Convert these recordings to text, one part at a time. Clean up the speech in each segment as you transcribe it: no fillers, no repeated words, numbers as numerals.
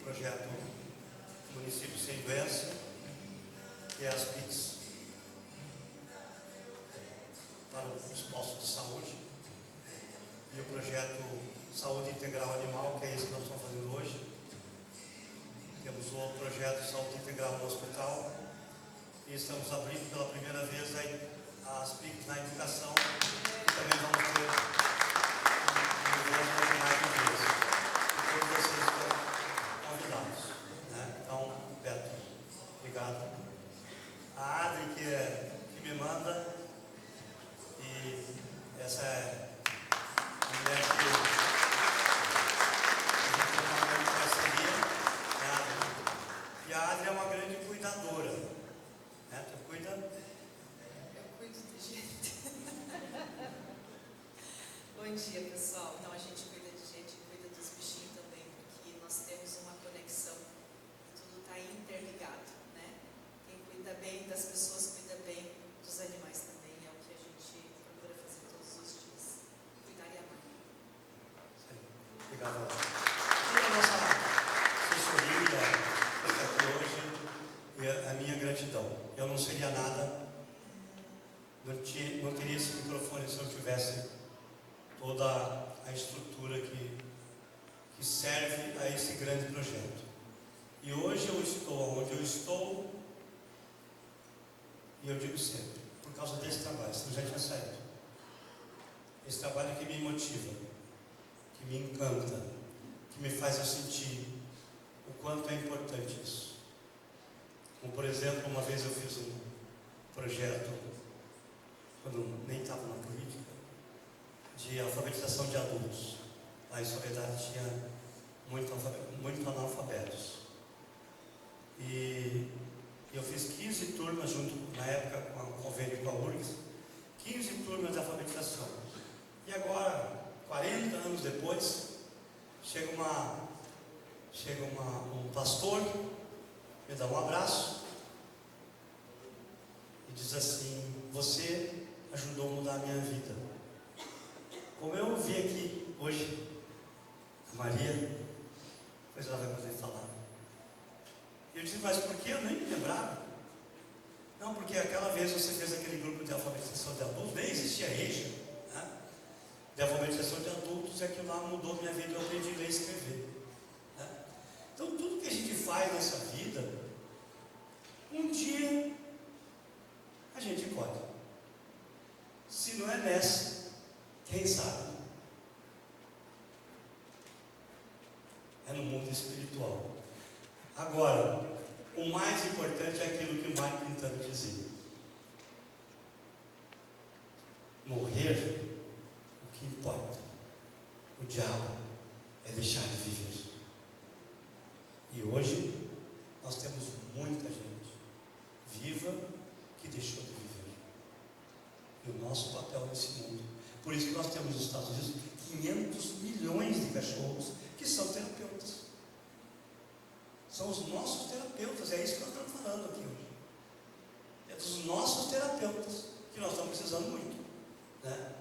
projeto Município Sem Doença, que é as PICs para os postos de saúde, e o projeto Saúde Integral Animal, que é esse que nós estamos fazendo hoje. Temos o projeto Saúde Integral no Hospital, e estamos abrindo pela primeira vez as PICs na educação, e também vamos ter universo ordinário de dias. E todos vocês estão convidados, né? Então, Beto, obrigado. A Adri, que me manda, e essa é a mulher que a gente tem uma grande parceria, né, Adri? E a Adri é uma grande cuidadora, né? Tu cuida? Eu cuido de gente. Bom dia, pessoal. Então, a gente cuida de gente e cuida dos bichinhos também, porque nós temos uma conexão e tudo está interligado, né? Quem cuida bem das pessoas cuida bem dos animais também, é o que a gente procura fazer todos os dias. Cuidar e amar. Sim. Obrigado. E a nossa assessoria que está aqui hoje, e a minha gratidão. Eu não seria nada, não teria esse microfone se eu tivesse toda a estrutura que serve a esse grande projeto. E hoje eu estou onde eu estou, e eu digo sempre, por causa desse trabalho, senão já tinha saído. Esse trabalho que me motiva, que me encanta, que me faz eu sentir o quanto é importante isso. Como, por exemplo, uma vez eu fiz um projeto, quando nem estava na política, de alfabetização de adultos. Lá em Soledade tinha muito analfabetos. E eu fiz 15 turmas junto, na época, com a convênio com a URGS, 15 turmas de alfabetização. E agora, 40 anos depois, chega um pastor, me dá um abraço e diz assim: você ajudou a mudar a minha vida. Como eu vi aqui hoje a Maria, depois ela vai poder falar. Eu disse: mas por que eu nem me lembrava? Não, porque aquela vez você fez aquele grupo de alfabetização de adultos, nem existia EJA, né? De alfabetização de adultos, e aquilo lá mudou minha vida, eu aprendi a ler e escrever, né? Então tudo que a gente faz nessa vida, um dia a gente pode. Se não é nessa, quem sabe? É no mundo espiritual. Agora, o mais importante é aquilo que o Mário Quintana dizia: morrer, o que importa. O diabo é deixar de viver. E hoje nós temos muita gente viva que deixou de viver. E o nosso papel nesse mundo. Por isso que nós temos nos Estados Unidos 500 milhões de cachorros que são terapeutas. São os nossos terapeutas, é isso que nós estamos falando aqui hoje. É dos nossos terapeutas que nós estamos precisando muito, né?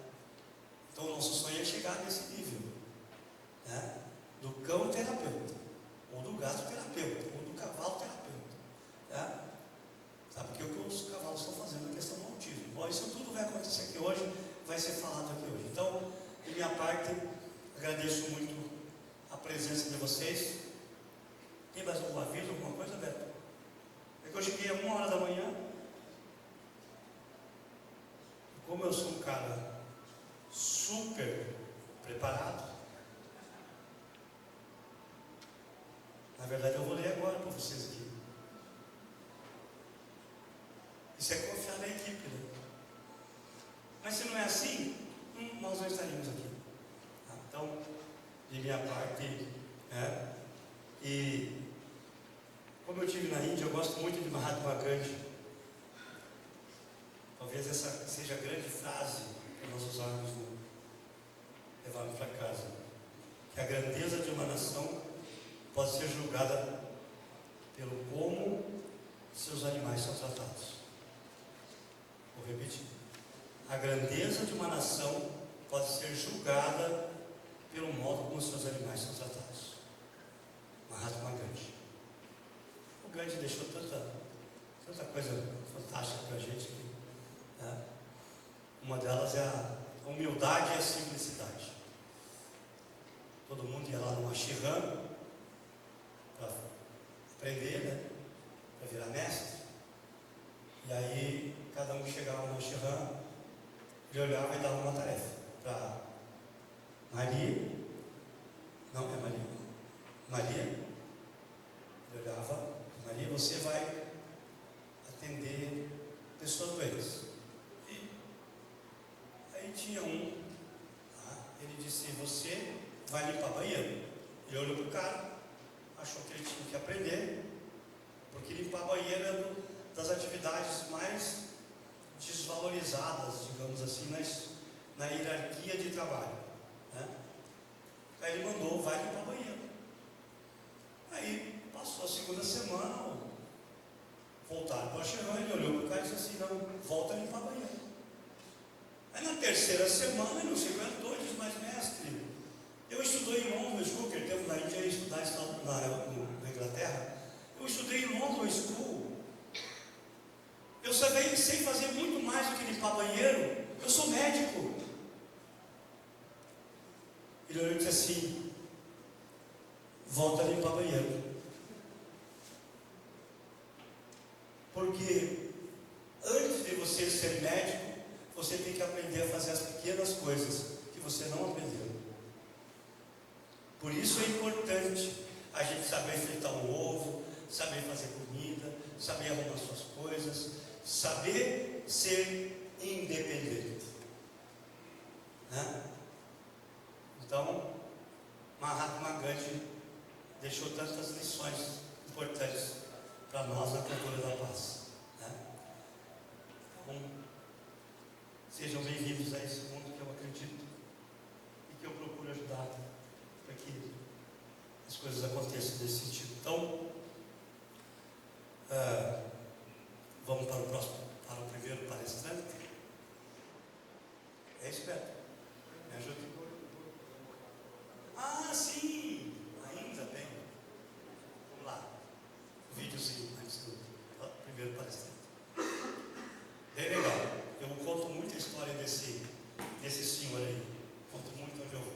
Então o nosso sonho é chegar nesse nível, né? Do cão terapeuta, ou do gato terapeuta, ou do cavalo terapeuta, né? Sabe que é o que os cavalos estão fazendo na questão do autismo. Bom, isso tudo vai acontecer aqui hoje, vai ser falado aqui hoje. Então, de minha parte, agradeço muito a presença de vocês. Tem mais algum aviso, alguma coisa, Beto? É que eu cheguei a 1h da manhã. Como eu sou um cara super preparado, na verdade eu vou ler agora para vocês aqui. Isso é confiar na equipe, né? Mas se não é assim, nós não estaríamos aqui. Então, de minha parte, né? E como eu estive na Índia, eu gosto muito de Mahatma Gandhi. Talvez essa seja a grande frase que nós usarmos, levarmos para casa. Que a grandeza de uma nação pode ser julgada pelo como seus animais são tratados. Vou repetir. A grandeza de uma nação pode ser julgada pelo modo como seus animais são tratados. Mahatma Gandhi. Dante deixou tanta coisa fantástica para a gente. Né? Uma delas é a humildade e a simplicidade. Todo mundo ia lá no Ashram para aprender, né? Para virar mestre. E aí cada um chegava no Ashram, ele olhava e dava uma tarefa para Maria. Não é Maria. Maria. Ele olhava, Maria, você vai atender pessoas doentes. E aí tinha um, ele disse, você vai limpar banheiro. Ele olhou para o cara, achou que ele tinha que aprender, porque limpar banheiro é das atividades mais desvalorizadas, digamos assim, na hierarquia de trabalho. Né? Aí ele mandou, vai limpar banheiro. Aí passou a segunda semana, voltaram para o Ashram, ele olhou para o cara e disse assim, não, volta a limpar banheiro. Aí na terceira semana ele não se aguentou e disse, mas mestre, eu estudei em London School, que ele teve na Índia estudar na Inglaterra, eu estudei em London School, eu sei fazer muito mais do que limpar banheiro, eu sou médico. Ele olhou e disse assim, volta a limpar banheiro. Porque antes de você ser médico, você tem que aprender a fazer as pequenas coisas que você não aprendeu. Por isso é importante a gente saber fritar um ovo, saber fazer comida, saber arrumar suas coisas, saber ser independente. Né? Então, Mahatma Gandhi deixou tantas lições importantes para nós na cultura da paz. Né? Então, sejam bem-vindos a esse mundo que eu acredito e que eu procuro ajudar para que as coisas aconteçam nesse sentido. Então, vamos para o próximo, para o primeiro palestrante. É esperto. Me ajuda. Ah, sim! Ainda bem. Vamos lá. O videozinho antes do primeiro palestrante. Bem legal. Eu conto muita história desse senhor aí. Conto muito onde eu vou.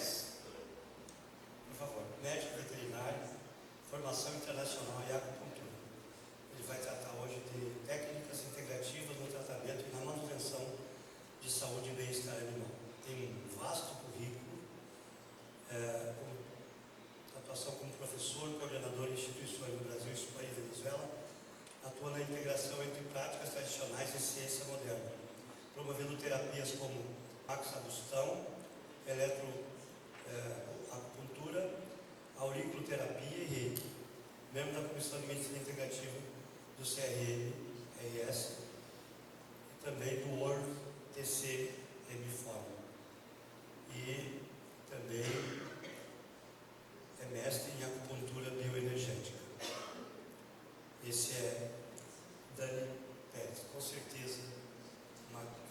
Pérez, por favor, médico veterinário, formação internacional em acupuntura. Ele vai tratar hoje de técnicas integrativas no tratamento e na manutenção de saúde e bem-estar animal. Tem um vasto currículo, atuação como professor, coordenador de instituições no Brasil, Espanha e Venezuela, atua na integração entre práticas tradicionais e ciência moderna, promovendo terapias como maxabustão, eletroacupuntura, auriculoterapia e reiki. Membro da Comissão de Medicina Integrativa do CRM-RS e também do World TCM Forum. E também é mestre em acupuntura bioenergética. Esse é Dani Pérez. Com certeza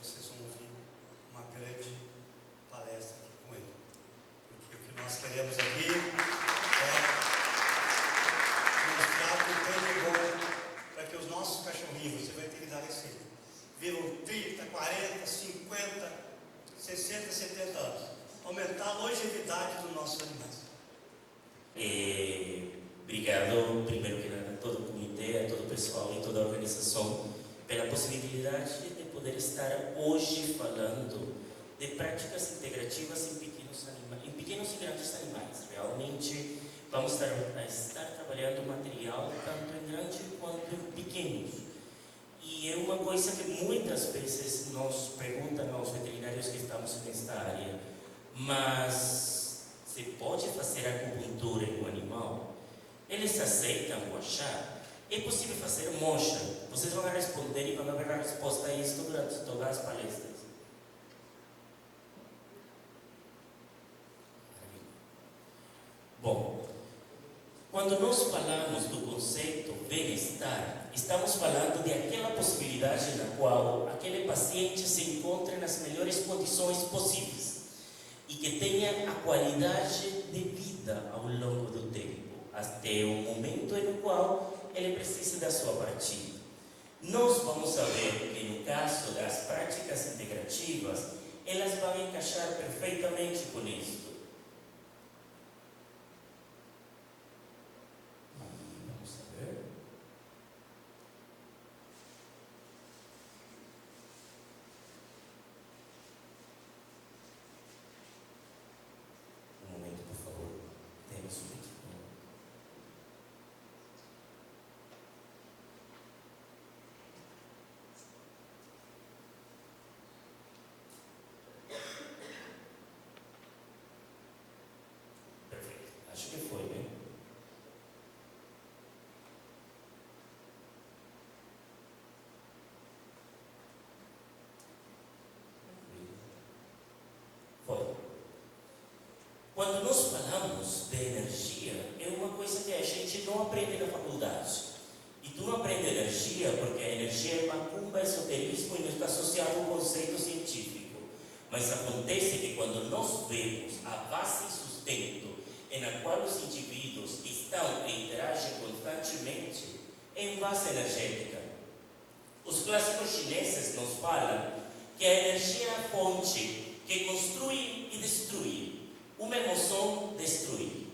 vocês vão ouvir uma grande palestra aqui com ele. Porque o que nós queremos aqui é mostrar que o tempo é bom para que os nossos cachorrinhos, você vai ter que dar receita, vivam 30, 40, 50, 60, 70 anos. Aumentar a longevidade dos nossos animais. Obrigado, primeiro que nada, a todo o comitê, a todo o pessoal e toda a organização pela possibilidade de poder estar hoje falando de práticas integrativas em pequenos e grandes animais. Realmente vamos estar trabalhando material tanto em grandes quanto em pequenos. E é uma coisa que muitas vezes nos perguntam aos veterinários que estamos nesta área, mas se pode fazer acupuntura em um animal? Eles aceitam o achar? É possível fazer mocha? Vocês vão responder e vão ver a resposta a isso durante todas as palestras. Bom, quando nós falamos do conceito bem-estar, estamos falando de aquela possibilidade na qual aquele paciente se encontra nas melhores condições possíveis e que tenha a qualidade de vida ao longo do tempo, até o momento no qual ele precisa da sua partida. Nós vamos saber que no caso das práticas integrativas, elas vão encaixar perfeitamente com isso. Vamos saber. Um momento, por favor. Temos um momento. Perfeito. Acho que foi, né? Foi. Quando nós falamos de energia, é uma coisa que a gente não aprende na faculdade. E tu não aprende energia porque a energia é macumba, esoterismo e não está associado a um conceito científico. Mas acontece que quando nós vemos a base e sustento na qual os indivíduos estão e interagem constantemente, é em base energética. Os clássicos chineses nos falam que a energia é a fonte que construi e destrui. Uma emoção destruir,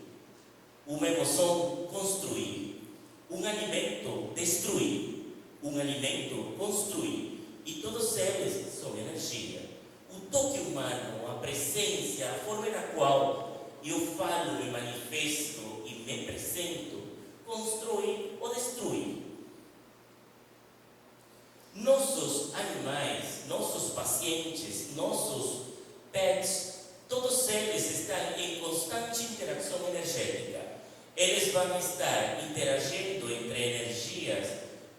uma emoção construir, um alimento destruir, um alimento construir, e todos eles são energia. O toque humano, a presença, a forma na qual eu falo, me manifesto e me apresento, constrói ou destrui. Nossos animais, nossos pacientes, nossos pets, todos eles estão em constante interação energética. Eles vão estar interagindo entre energias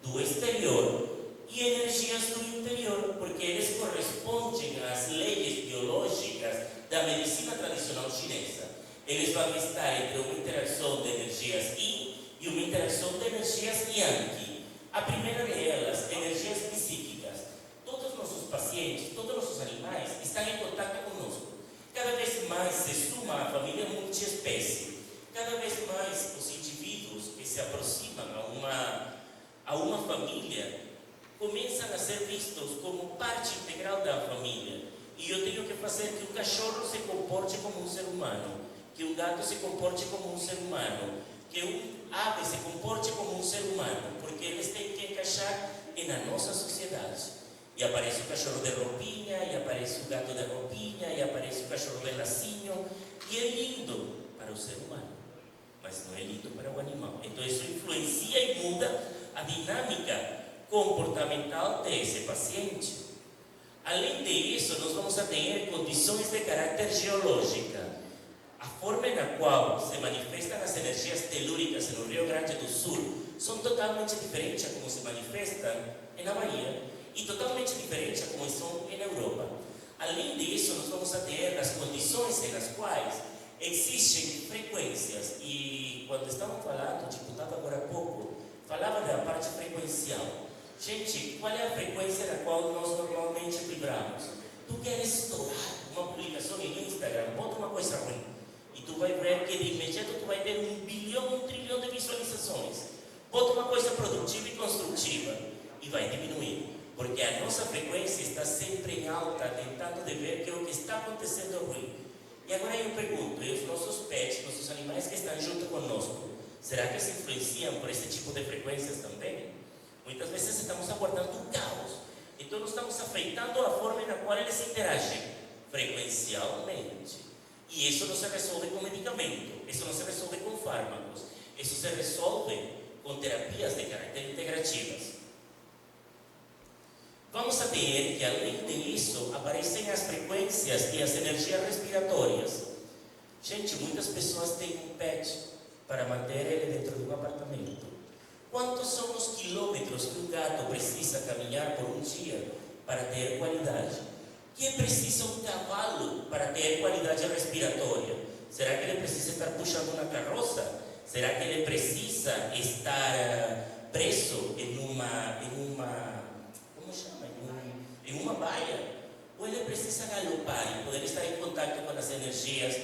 do exterior e energias do interior, porque eles correspondem às leis biológicas da medicina tradicional chinesa. Eles vão estar entre uma interação de energias Yin e uma interação de energias Yang. A primeira delas, energias psíquicas. Todos os nossos pacientes, todos os nossos animais estão em contato conosco. Cada vez mais se suma a família multiespécie. Cada vez mais os indivíduos que se aproximam a uma família começam a ser vistos como parte integral da família. E eu tenho que fazer que o cachorro se comporte como um ser humano, que o gato se comporte como um ser humano, que o ave se comporte como um ser humano, porque eles têm que encaixar na nossa sociedade. E aparece o cachorro de roupinha, e aparece o gato de roupinha, e aparece o cachorro de lacinho, e é lindo para o ser humano, mas não é lindo para o animal. Então isso influencia e muda a dinâmica comportamental desse paciente. Além disso, nós vamos ter condições de caráter geológica. A forma na qual se manifestam as energias telúricas no Rio Grande do Sul são totalmente diferentes a como se manifestam na Bahia e totalmente diferentes a como são na Europa. Além disso, nós vamos ter as condições nas quais existem frequências. E quando estamos falando, o deputado agora há pouco falava da parte frequencial. Gente, qual é a frequência na qual nós normalmente vibramos? Tu queres estourar uma publicação em Instagram, bota uma coisa ruim, e tu vai ver que de imediato tu vai ter 1 bilhão, 1 trilhão de visualizações. Bota uma coisa produtiva e construtiva, e vai diminuir, porque a nossa frequência está sempre em alta, tentando de ver que o que está acontecendo é ruim. E agora eu pergunto, e os nossos pets, nossos animais que estão junto conosco, será que se influenciam por esse tipo de frequências também? Muitas vezes estamos aguardando o caos, então nós estamos afetando a forma na qual eles interagem frequencialmente. E isso não se resolve com medicamento, isso não se resolve com fármacos, isso se resolve com terapias de caráter integrativas. Vamos a ter que, além disso, aparecem as frequências e as energias respiratórias. Gente, muitas pessoas têm um pet para manter ele dentro de um apartamento. Quantos são os quilômetros que um gato precisa caminhar por um dia para ter qualidade? Quem precisa um cavalo para ter qualidade respiratória? Será que ele precisa estar puxando uma carroça? Será que ele precisa estar preso em uma como chama? Em uma baia? Ou ele precisa galopar e poder estar em contato com as energias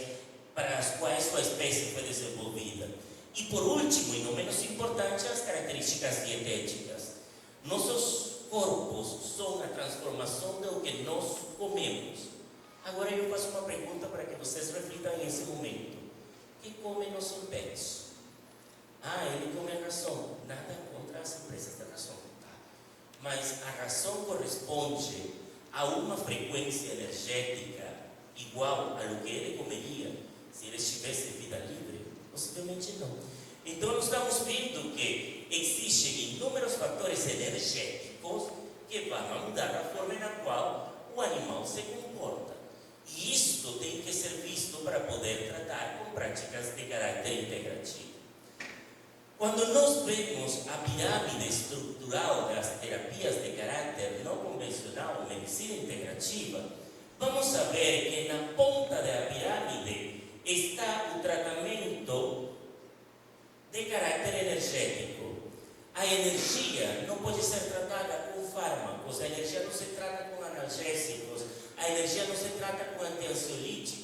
para as quais sua espécie foi desenvolvida? E por último, e não menos importante, as características dietéticas. Nossos corpos são a transformação do que nós comemos. Agora eu faço uma pergunta para que vocês reflitam nesse momento. O que come nosso pet? Ele come a ração. Nada contra as empresas de ração, tá? Mas a ração corresponde a uma frequência energética igual a do que ele comeria se ele estivesse em vida livre? Possivelmente não. Então nós estamos vendo que existem inúmeros fatores energéticos que vão mudar a forma na qual o animal se comporta. E isto tem que ser visto para poder tratar com práticas de caráter integrativo. Quando nós vemos a pirâmide estrutural das terapias de caráter não convencional, medicina integrativa, vamos a ver que na ponta da pirâmide está o tratamento de caráter energético. A energia não pode ser tratada com fármacos, a energia não se trata com analgésicos, a energia não se trata com antiansiolíticos.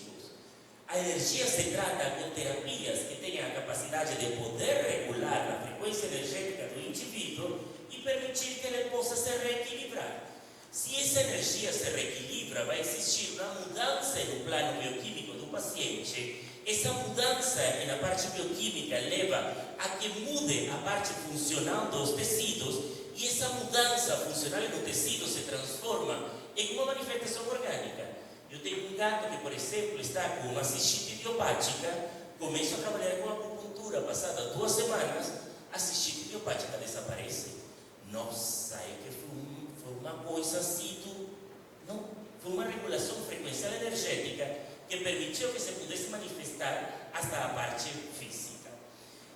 A energia se trata com terapias que tenham a capacidade de poder regular a frequência energética do indivíduo e permitir que ele possa se reequilibrar. Se essa energia se reequilibra, vai existir uma mudança no plano bioquímico do paciente. Essa mudança na parte bioquímica leva a que mude a parte funcional dos tecidos e essa mudança funcional no tecido se transforma em uma manifestação orgânica. Eu tenho um gato que, por exemplo, está com uma cistite idiopática, começo a trabalhar com acupuntura, passada 2 semanas, a cistite idiopática desaparece. Nossa, é que foi uma coisa assim, não, foi uma regulação frequencial energética que permitiu que se pudesse manifestar até a parte física.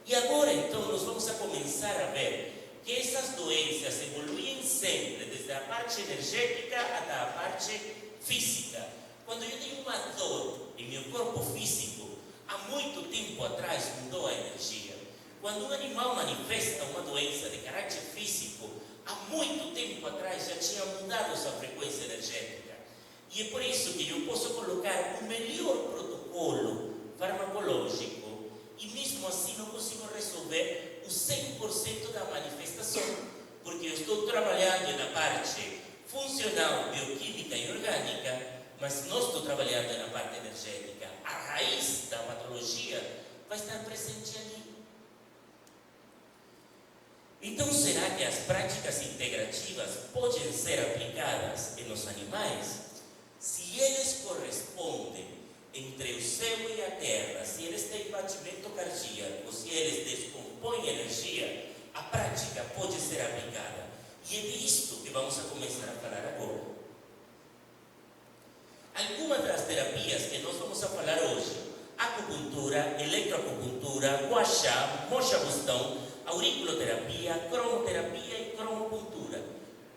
E agora, então, nós vamos a começar a ver que essas doenças evoluem sempre, desde a parte energética até a parte física. Quando eu tenho uma dor em meu corpo físico, há muito tempo atrás mudou a energia. Quando um animal manifesta uma doença de caráter físico, há muito tempo atrás já tinha mudado sua frequência energética. E é por isso que eu posso colocar o melhor protocolo farmacológico e mesmo assim não consigo resolver o 100% da manifestação, porque eu estou trabalhando na parte funcional, bioquímica e orgânica, mas tecnologia vai estar presente ali. Então, será que as práticas integrativas podem ser aplicadas nos animais? Se eles correspondem entre o céu e a terra, se eles têm batimento cardíaco, se eles descompõem energia, a prática pode ser aplicada. E é disto que vamos a começar a falar agora. Algumas das terapias que nós vamos a falar hoje: acupuntura, eletroacupuntura, gua sha, mocha bustão, auriculoterapia, cromoterapia e cromopuntura.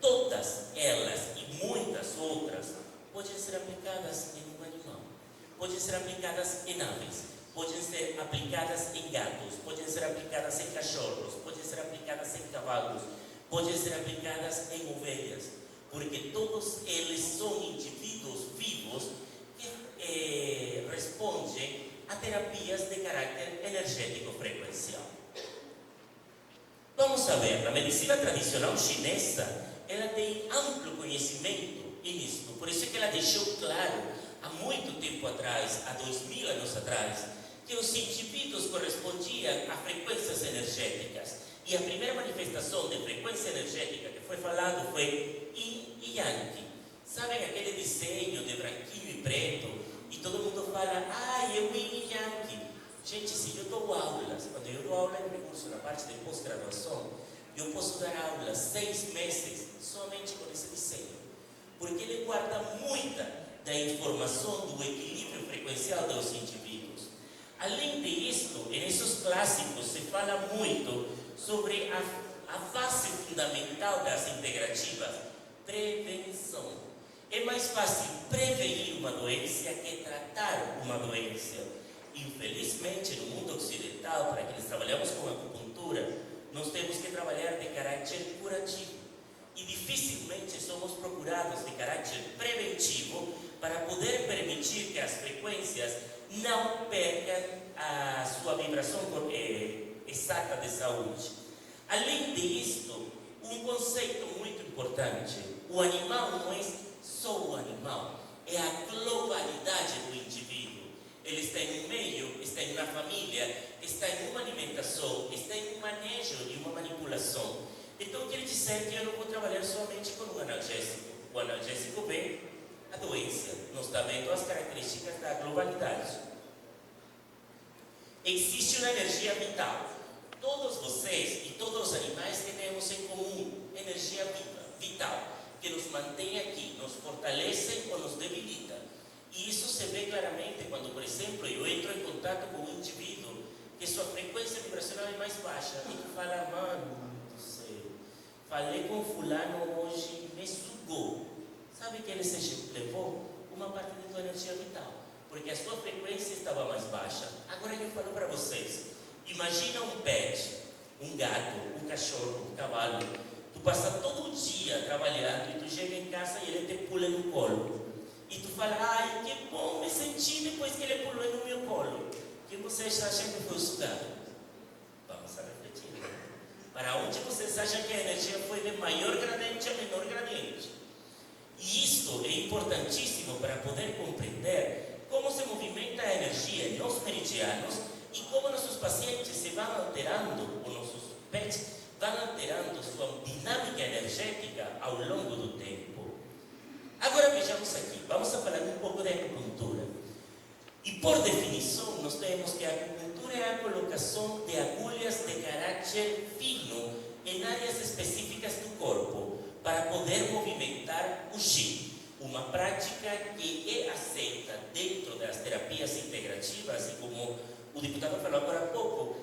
Todas elas e muitas outras podem ser aplicadas em um animal, podem ser aplicadas em aves, podem ser aplicadas em gatos, podem ser aplicadas em cachorros, podem ser aplicadas em cavalos, podem ser aplicadas em ovelhas, porque todos eles são indivíduos vivos que respondem a terapias de caráter energético frequencial. Vamos a ver, a medicina tradicional chinesa, ela tem amplo conhecimento nisto, por isso que ela deixou claro, há muito tempo atrás, há 2000 anos atrás, que os indivíduos correspondiam a frequências energéticas, e a primeira manifestação de frequência energética que foi falado foi Yin e Yang. Sabem aquele desenho de branquinho e preto, e todo mundo fala, é o Yin e Yang. Gente, se eu dou aulas, quando eu dou aula em curso, na parte de pós-graduação, eu posso dar aulas 6 meses somente com esse desenho, porque ele guarda muita da informação do equilíbrio frequencial dos indivíduos. Além disso, nesses clássicos se fala muito sobre a base fundamental das integrativas: prevenção. É mais fácil prevenir uma doença que tratar uma doença. Infelizmente, no mundo ocidental, para quienes trabalhamos com acupuntura, nós temos que trabalhar de caráter curativo. E dificilmente somos procurados de caráter preventivo para poder permitir que as frequências não percam a sua vibração exata de saúde. Além disso, um conceito muito importante: o animal não é só o animal, é a globalidade do indivíduo. Ele está em um meio, está em uma família, está em uma alimentação, está em um manejo e uma manipulação. Então, quer dizer que eu não vou trabalhar somente com o analgésico. O analgésico vê a doença, não está vendo as características da globalidade. Existe uma energia vital. Todos vocês e todos os animais temos em comum energia vital, que nos mantém aqui, nos fortalece ou nos debilita. E isso se vê claramente quando, por exemplo, eu entro em contato com um indivíduo que sua frequência vibracional é mais baixa e que fala, mano, falei com fulano hoje, me sugou. Sabe que ele se levou? Uma parte da tua energia vital, porque a sua frequência estava mais baixa. Agora eu falo para vocês, imagina um pet, um gato, um cachorro, um cavalo. Tu passa todo o dia trabalhando e tu chega em casa e ele te pula no colo. E tu fala, ai, que bom me senti depois que ele pulou no meu colo. Que vocês acham que foi sugado? Vamos a refletir. Para onde vocês acham que a energia foi de maior gradiente a menor gradiente? E isto é importantíssimo para poder compreender como se movimenta a energia nos meridianos e como nossos pacientes se vão alterando, ou nossos pets vão alterando sua dinâmica energética ao longo do tempo. Agora vejamos aqui, vamos a falar um pouco de acupuntura. E por definição, nós temos que a acupuntura é a colocação de agulhas de caráter fino em áreas específicas do corpo, para poder movimentar o chi. Uma prática que é aceita dentro das terapias integrativas, e como o deputado falou agora há pouco,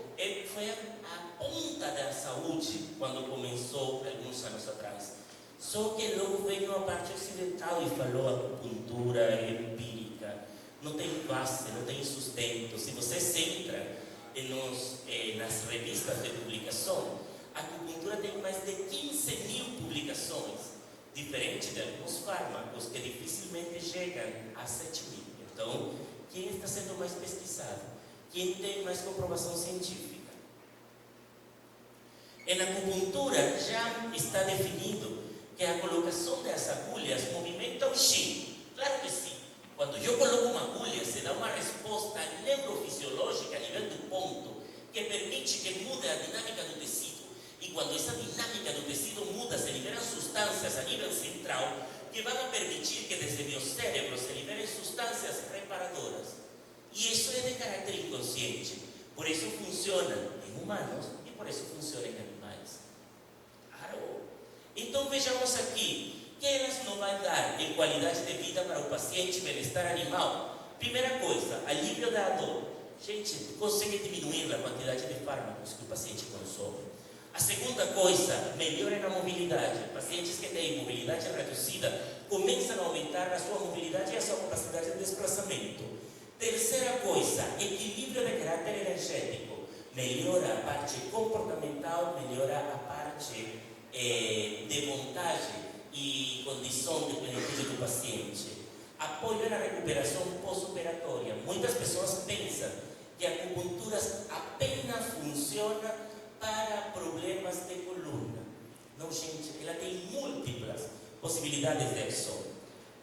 foi a ponta da saúde quando começou alguns anos atrás. Só que logo veio a parte ocidental e falou a acupuntura é empírica, não tem base, não tem sustento. Se vocês entram nas revistas de publicação, a acupuntura tem mais de 15.000 publicações, diferente de alguns fármacos que dificilmente chegam a 7.000. Então, quem está sendo mais pesquisado? Quem tem mais comprovação científica? Na acupuntura já está definido que a colocação das agulhas movimenta o chi. Claro que sim. Quando eu coloco uma agulha, se dá uma resposta neurofisiológica que permite que mude a dinâmica do tecido. E quando essa dinâmica do tecido muda, se liberam substâncias a nível central que vão permitir que desde meu cérebro se liberem substâncias reparadoras. E isso é de caráter inconsciente. Por isso funciona em humanos e por isso funciona em animais. Claro. Então vejamos aqui, que elas não vão dar em qualidade de vida para o paciente, bem-estar animal? Primeira coisa, alívio da dor. Gente, consegue diminuir a quantidade de fármacos que o paciente consome. A segunda coisa, melhora na mobilidade. Pacientes que têm mobilidade reduzida começam a aumentar a sua mobilidade e a sua capacidade de desplazamento. Terceira coisa, equilíbrio de caráter energético. Melhora a parte comportamental, melhora a parte de vontade e condição de plenitude do paciente. Apoio na recuperação pós-operatória. Muitas pessoas pensam que a acupuntura apenas funciona para problemas de coluna. Não, gente, ela tem múltiplas possibilidades de ação.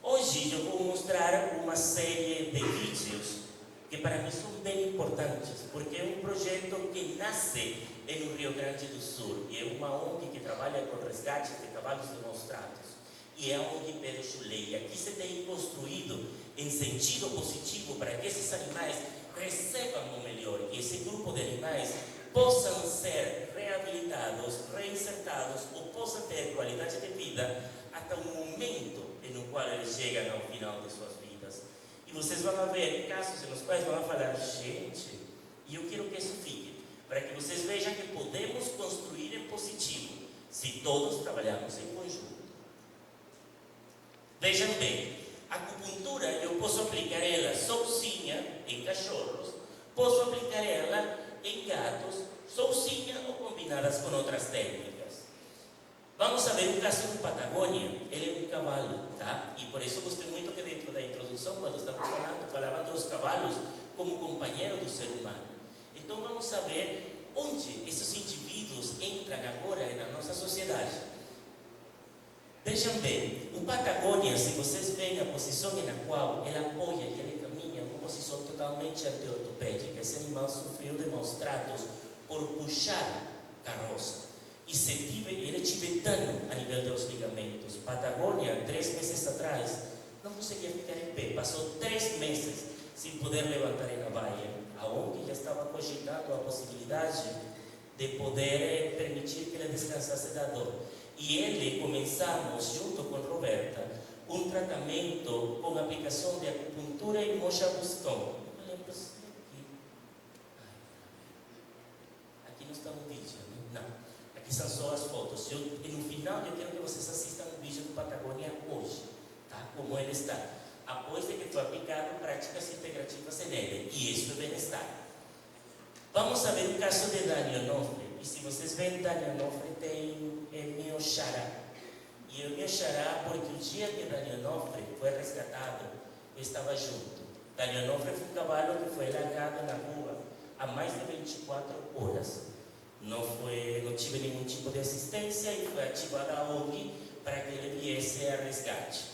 Hoje eu vou mostrar uma série de vídeos que para mim são bem importantes, porque é um projeto que nasce no Rio Grande do Sul, e é uma ONG que trabalha com resgate de cavalos demonstrados, e é a ONG Pedro Chulei. Aqui se tem construído em sentido positivo para que esses animais recebam o melhor, e esse grupo de animais possam ser reabilitados, reinsertados ou possam ter qualidade de vida até o momento no qual eles chegam ao final de suas vidas. E vocês vão ver casos nos quais vão falar, gente, e eu quero que isso fique, para que vocês vejam que podemos construir em positivo, se todos trabalharmos em conjunto. Vejam bem, a acupuntura eu posso aplicar ela sozinha em cachorros, posso aplicar ela em gatos, sozinha ou combinadas com outras técnicas. Vamos a ver um caso do Patagônia. Ele é um cavalo, tá? E por isso gostei muito que dentro da introdução, quando estamos falavam dos cavalos como companheiro do ser humano. Então vamos a ver onde esses indivíduos entram agora na nossa sociedade. Vejam bem, o Patagônia, se vocês veem a posição na qual ele apoia e ele caminha, uma posição totalmente anti-ortopédica. Esse animal sofreu de maus tratos por puxar carroça. E se ele tive dano a nível dos ligamentos. Patagônia, 3 meses atrás, não conseguia ficar em pé. Passou 3 meses sem poder levantar na baia. A ONG já estava cogitando a possibilidade de poder permitir que ele descansasse da dor. E ele, começamos, junto com Roberta, um tratamento com aplicação de acupuntura e mocha-bustão. Eu lembro se aqui. Aqui não está no vídeo, né? Não. Aqui são só as fotos. E no final eu quero que vocês assistam o vídeo do Patagônia hoje, tá? Como ele está. Após de que foi aplicado práticas integrativas nele. E isso é bem-estar. Vamos a ver o caso de Dani Onofre. E se vocês veem, Dani Onofre tem meu xará. E eu me xará porque o dia que Dani Onofre foi resgatado, eu estava junto. Dani Onofre foi um cavalo que foi largado na rua há mais de 24 horas. Não tive nenhum tipo de assistência e foi ativada a ONG para que ele viesse a resgate.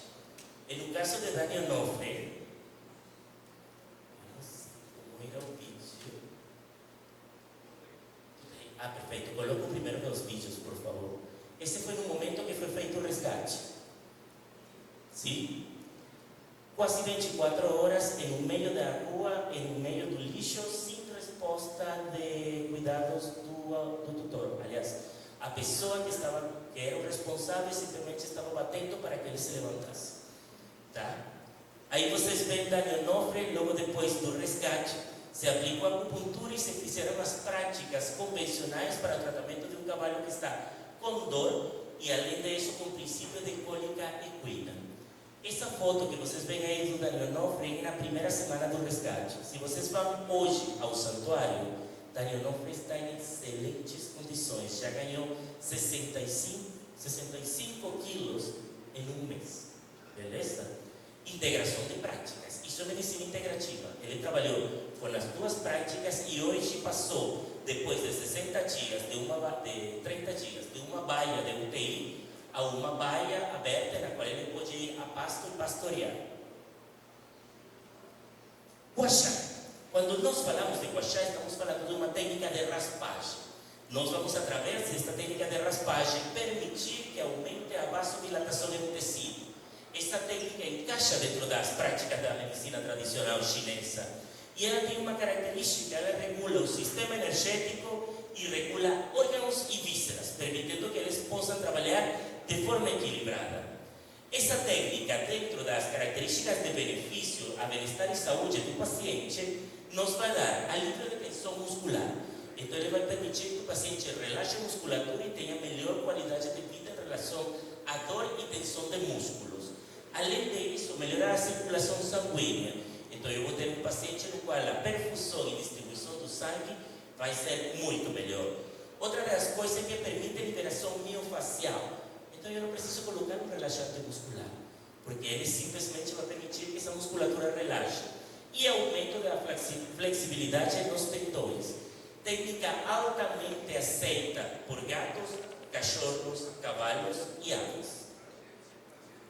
E no caso de Dani Onofre, como ir ao vídeo? Ah, perfeito. Coloca o primeiro dos vídeos, por favor. Esse foi no momento que foi feito o resgate. Sim? Quase 24 horas em meio da rua, em meio do lixo, sem resposta de cuidados do tutor. Aliás, a pessoa que era o responsável simplesmente estava batendo para que ele se levantasse. Tá? Aí vocês veem Dani Onofre, logo depois do resgate, se aplicou a acupuntura e se fizeram as práticas convencionais para o tratamento de um cavalo que está com dor e, além disso, com princípio de cólica equina. Essa foto que vocês veem aí do Dani Onofre é na primeira semana do resgate. Se vocês vão hoje ao santuário, Dani Onofre está em excelentes condições. Já ganhou 65 quilos em um mês. Beleza? Integração de práticas. Isso é medicina integrativa. Ele trabalhou com as duas práticas e hoje passou, depois de 60 dias, de 30 dias, de uma baia de UTI a uma baia aberta na qual ele pode ir a pasto e pastorear. Guaxá. Quando nós falamos de gua sha, estamos falando de uma técnica de raspagem. Nós vamos, através desta técnica de raspagem, permitir que aumente a vasodilatação no tecido. Esta técnica encaixa dentro das práticas da medicina tradicional chinesa. E ela tem uma característica: ela regula o sistema energético e regula órgãos e vísceras, permitindo que eles possam trabalhar de forma equilibrada. Essa técnica, dentro das características de benefício a bem-estar e saúde do paciente, nos vai dar alívio de tensão muscular. Então, ele vai permitir que o paciente relaxe a musculatura e tenha melhor qualidade de vida em relação à dor e tensão de músculos. Além disso, melhorar a circulação sanguínea. Então, eu vou ter um paciente no qual a perfusão e distribuição do sangue vai ser muito melhor. Outra das coisas é que permite a liberação miofacial. Então, eu não preciso colocar um relaxante muscular, porque ele simplesmente vai permitir que essa musculatura relaxe. E aumento da flexibilidade nos tendões. Técnica altamente aceita por gatos, cachorros, cavalos e aves.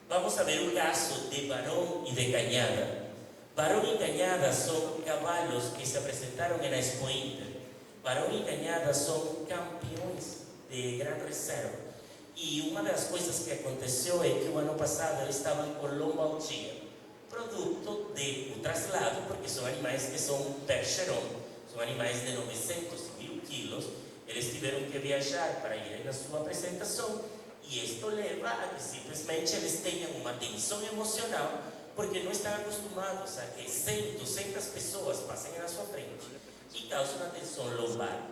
Vamos a ver o caso de Barão e de Cañada. Barão e Cañada são cavalos que se apresentaram na Expo Inter. Barão e Cañada são campeões de Gran Reserva. E uma das coisas que aconteceu é que o ano passado eles estavam com lombalgia, produto do traslado, porque são animais que são percheron, são animais de 900 mil quilos. Eles tiveram que viajar para ir na sua apresentação, e isto leva a que simplesmente eles tenham uma tensão emocional, porque não estão acostumados a que 100, 200 pessoas passem na sua frente e causam uma tensão lombar.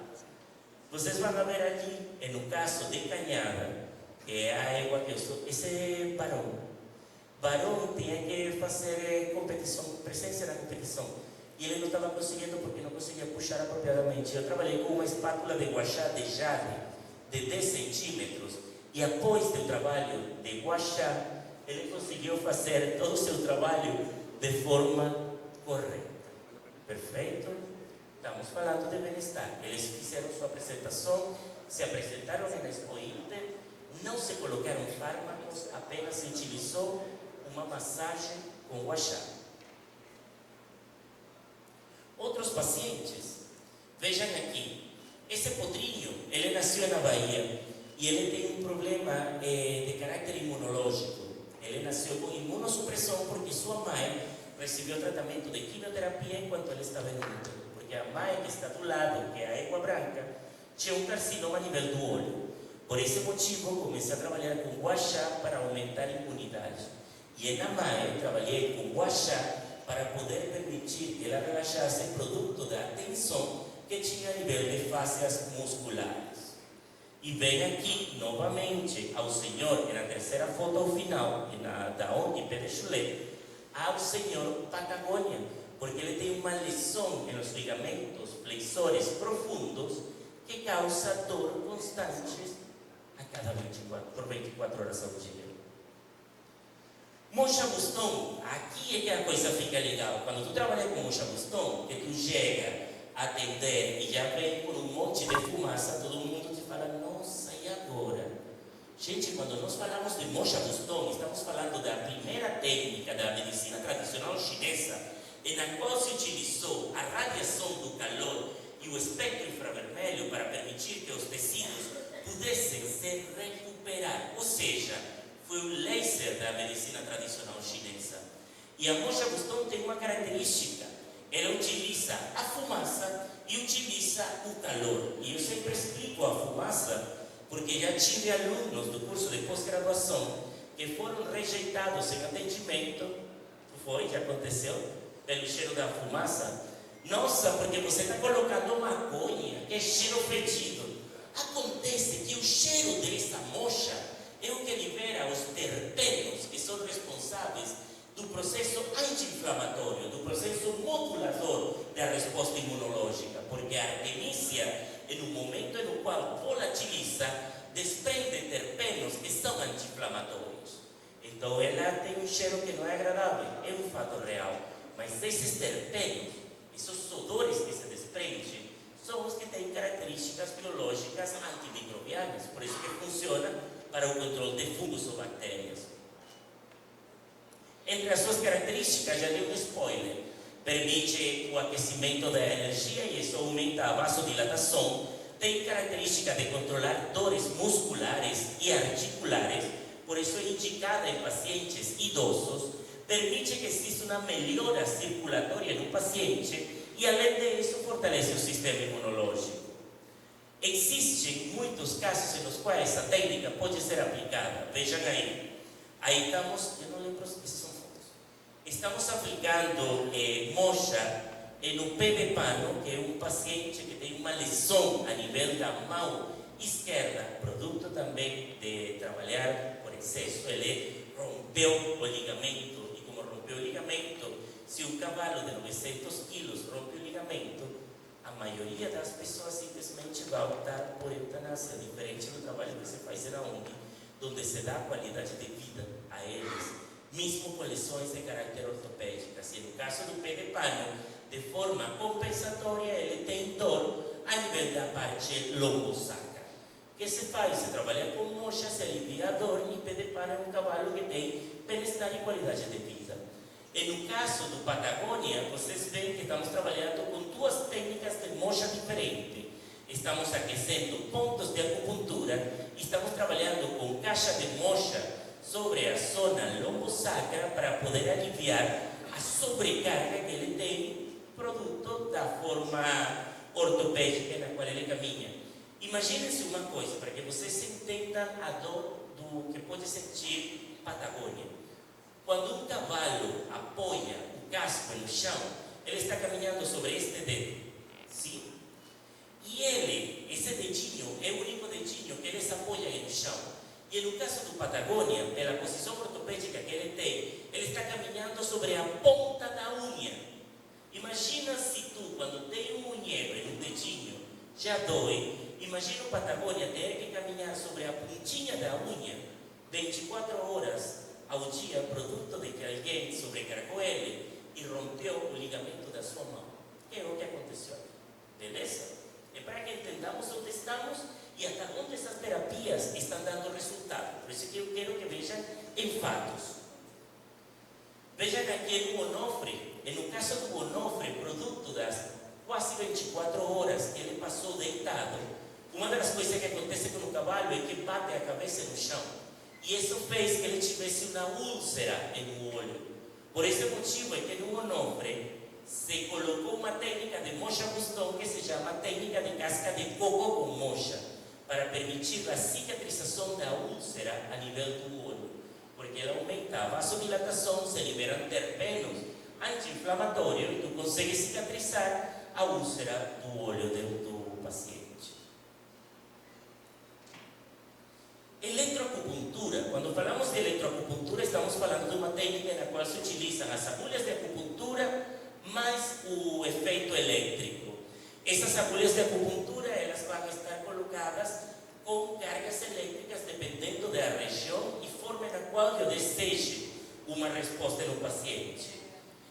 Vocês vão ver aqui, no caso de Cañada, que é a égua que eu sou, esse é Barão. Barão tinha que fazer competição, presença na competição, e ele não estava conseguindo porque não conseguia puxar apropriadamente. Eu trabalhei com uma espátula de gua sha de jade de 10 centímetros, e após o trabalho de gua sha, ele conseguiu fazer todo o seu trabalho de forma correta. Perfeito? Estamos falando de bem-estar. Eles fizeram sua apresentação, se apresentaram na Expo Inter, não se colocaram fármacos, apenas se utilizou uma massagem com gua sha. Outros pacientes, vejam aqui, esse potrinho, ele nasceu na Bahia e ele tem um problema de caráter imunológico. Ele nasceu com imunossupressão porque sua mãe recebeu tratamento de quimioterapia enquanto ele estava no útero. Porque a mãe que está do lado, que é a égua branca, tinha um carcinoma a nível do olho. Por esse motivo, comecei a trabalhar com gua sha para aumentar a imunidade. E na mãe, eu trabalhei com gua sha para poder permitir que ela relaxasse produto da tensão que tinha a nível de fáscias musculares. E vem aqui, novamente, ao senhor, na terceira foto ao final, da ONG Pedechulé, ao senhor Patagônia, porque ele tem uma lesão nos ligamentos flexores profundos que causa dor constante por 24 horas ao dia. Mocha Buston, aqui é que a coisa fica legal. Quando tu trabalha com Mocha Buston, que tu chega a atender e já vem com um monte de fumaça, todo mundo te fala, nossa, e agora? Gente, quando nós falamos de Mocha Buston, estamos falando da primeira técnica da medicina tradicional chinesa, na qual se utilizou a radiação do calor e o espectro infravermelho para permitir que os tecidos pudessem se recuperar. Ou seja, foi o laser da medicina tradicional chinesa. E a Mocha Buston tem uma característica: ela utiliza a fumaça e utiliza o calor. E eu sempre explico a fumaça porque já tive alunos do curso de pós-graduação que foram rejeitados em atendimento. Já aconteceu? Pelo cheiro da fumaça. Nossa, porque você está colocando maconha, que é cheiro fedido. Acontece que o cheiro dessa mocha é o que libera os terpenos que são responsáveis do processo anti-inflamatório, do processo modulador da resposta imunológica, porque a artemisia, no momento no qual volatiliza, desprende terpenos que são anti-inflamatórios. Então ela tem um cheiro que não é agradável, é um fato real, mas esses terpenos, esses odores que se desprendem, são os que têm características biológicas antimicrobianas, por isso que funciona para o controle de fungos ou bactérias. Entre as suas características, já dei um spoiler, permite o aquecimento da energia e isso aumenta a vasodilatação, tem característica de controlar dores musculares e articulares, por isso é indicada em pacientes idosos, permite que exista uma melhora circulatória no paciente e, além disso, fortalece o sistema imunológico. Existem muitos casos nos quais essa técnica pode ser aplicada. Vejam aí. Aí estamos, eu não lembro se são fotos. Estamos aplicando moxa no pé de pano, que é um paciente que tem uma lesão a nível da mão esquerda, produto também de trabalhar por excesso. Ele rompeu o ligamento, e como rompeu o ligamento, se um cavalo de 900 quilos rompe o ligamento, a maioria das pessoas simplesmente vai optar por eutanásia, diferente do trabalho que se faz na ONG, onde se dá qualidade de vida a eles, mesmo com lesões de caráter ortopédico. E no caso do pé de pano, de forma compensatória, ele tem dor a nível da parte lombosacra. O que se faz? Se trabalha com mocha, se alivia a dor, e pé de pano é um cavalo que tem bem-estar e qualidade de vida. E no caso do Patagônia, vocês veem que estamos trabalhando com duas técnicas de mocha diferentes. Estamos aquecendo pontos de acupuntura, estamos trabalhando com caixa de mocha sobre a zona lombosacra para poder aliviar a sobrecarga que ele tem, produto da forma ortopédica na qual ele caminha. Imaginem-se uma coisa, para que vocês entendam a dor do que pode sentir Patagônia. Quando um cavalo apoia o casco no chão, ele está caminhando sobre este dedo, sim? E ele, esse dedinho, é o único dedinho que ele se apoia no chão. E no caso do Patagônia, pela posição ortopédica que ele tem, ele está caminhando sobre a ponta da unha. Imagina se tu, quando tem um unheiro e um dedinho, já dói. Imagina o Patagônia ter que caminhar sobre a pontinha da unha 24 horas ao dia, produto de que alguém sobrecarregou ele e rompeu o ligamento da sua mão. Que é o que aconteceu. Beleza? É para que entendamos onde estamos e até onde essas terapias estão dando resultado. Por isso que eu quero que vejam em fatos. Vejam aqui o Onofre. E no caso do Onofre, produto das quase 24 horas que ele passou deitado, uma das coisas que acontece com o cavalo é que bate a cabeça no chão. E isso fez que ele tivesse uma úlcera no olho. Por esse motivo é que no Onofre se colocou uma técnica de mocha Boston que se chama técnica de casca de coco com mocha, para permitir a cicatrização da úlcera a nível do olho, porque ela aumenta a vasodilatação, se liberam terpenos anti-inflamatórios e tu consegue cicatrizar a úlcera do olho do paciente. Eletroacupuntura. Quando falamos de eletroacupuntura, estamos falando de uma técnica na qual se utilizam as agulhas de acupuntura mais o efeito elétrico. Essas agulhas de acupuntura, elas vão estar colocadas com cargas elétricas dependendo da região e forma na qual eu deseje uma resposta no paciente.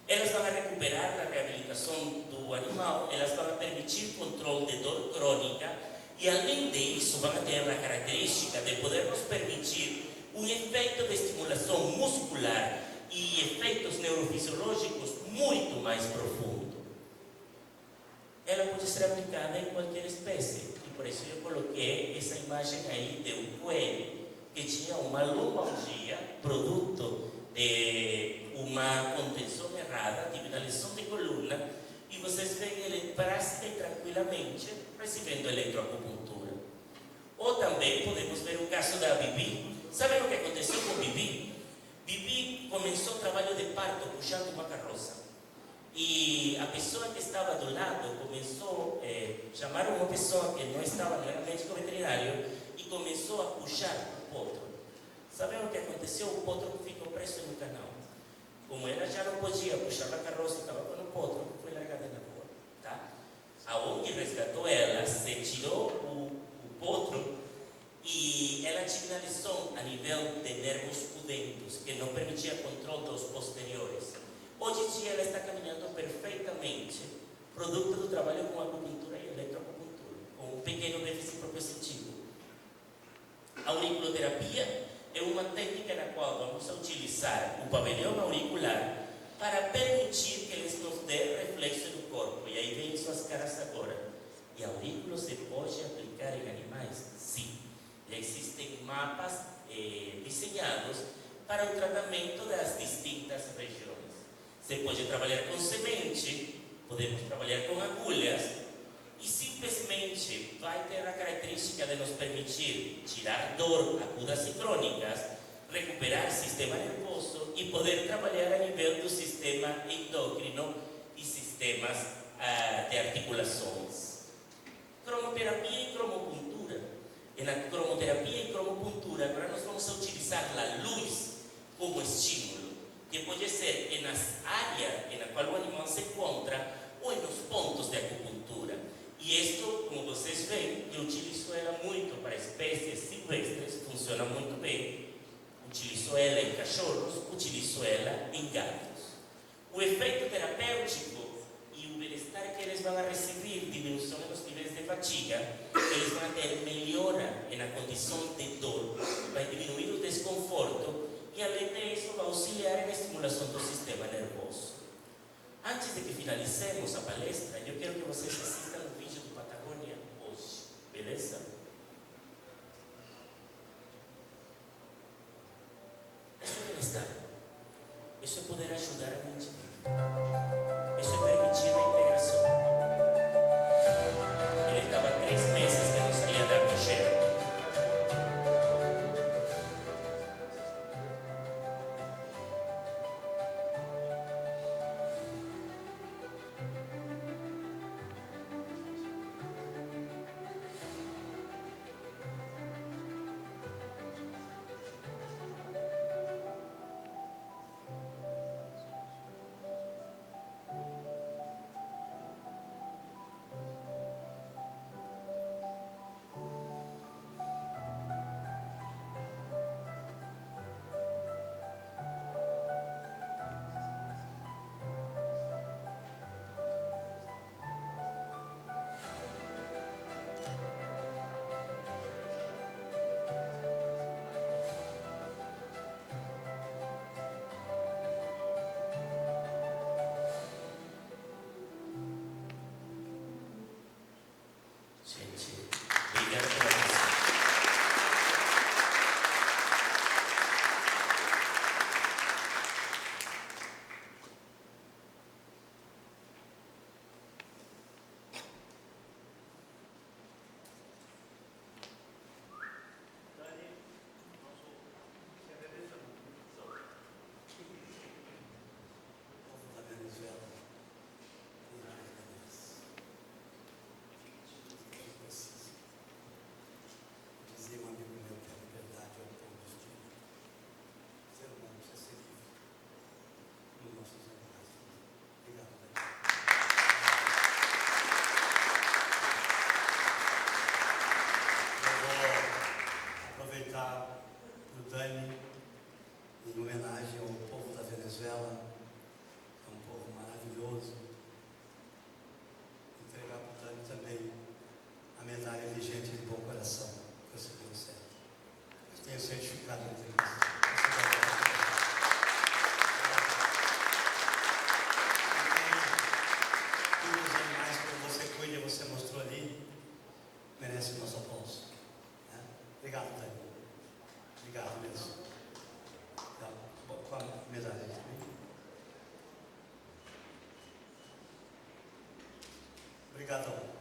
Elas vão recuperar a reabilitação do animal, elas vão permitir controle de dor crônica e, além disso, vão ter a característica de poder nos permitir um efeito de estimulação muscular e efeitos neurofisiológicos muito mais profundo. Ela pode ser aplicada em qualquer espécie, e por isso eu coloquei essa imagem aí de um coelho que tinha uma lombalgia, produto de uma contenção errada, tive uma lesão de coluna, e vocês veem ele prática e tranquilamente recebendo eletroacupuntura. Ou também podemos ver o caso da Bibi. Sabem o que aconteceu com Bibi? Bibi começou o trabalho de parto puxando uma carroça. E a pessoa que estava do lado começou a chamar uma pessoa que não era médico veterinário e começou a puxar o potro. Sabem o que aconteceu? O potro ficou preso no canal. Como ela já não podia puxar a carroça, estava com o potro, foi largada na rua. Tá? A ONG resgatou ela, se tirou o potro e ela tinha uma lesão a nível de nervos pudentos, que não permitia controle dos posteriores. Hoje em dia ela está caminhando perfeitamente, produto do trabalho com acupuntura e eletroacupuntura, com um pequeno déficit propriocetivo. A auriculoterapia é uma técnica na qual vamos utilizar o pavilhão auricular para permitir que eles nos dê reflexo do corpo. E aí vem suas caras agora. E aurículo se pode aplicar em animais? Sim. Já existem mapas desenhados para o tratamento das distintas regiões. Você pode trabalhar com semente, podemos trabalhar com agulhas, e simplesmente vai ter a característica de nos permitir tirar dor agudas e crônicas, recuperar o sistema nervoso e poder trabalhar a nível do sistema endócrino e sistemas de articulações. Cromoterapia e cromopuntura. Na cromoterapia e cromopuntura, agora nós vamos utilizar a luz como estímulo, que pode ser nas áreas na qual o animal se encontra ou nos pontos de acupuntura. E isto, como vocês veem, eu utilizo ela muito para espécies silvestres, funciona muito bem. Utilizo ela em cachorros, utilizo ela em gatos. O efeito terapêutico e o bem-estar que eles vão receber, diminuição nos níveis de fatiga, eles vão ter melhora na condição de dor, vai diminuir o desconforto e, além disso, vai auxiliar na estimulação do sistema nervoso. Antes de que finalicemos a palestra, eu quero que vocês assistam o vídeo do Patagônia hoje, beleza? Isso é bem-estar. Isso é poder ajudar a mente. Isso é permitir a integração. Ele estava 3 meses que não saía da cocheira. Gente, obrigado pela atenção. Da Venezuela. Dizia um amigo meu que a liberdade é o combustível. O ser humano precisa ser livre nos nossos animais. Obrigado, Daniel. Eu vou aproveitar o Dani em homenagem ao povo da Venezuela, que é um povo maravilhoso, entregar para o Dani também a medalha de gente de bom coração, que você deu certo. Eu tenho certificado de entrevista. E os animais que você cuida e você mostrou ali, merecem o nosso aplauso. Né? Obrigado, Dani. Obrigado mesmo. Tá, com a medalha aí também. Obrigadão.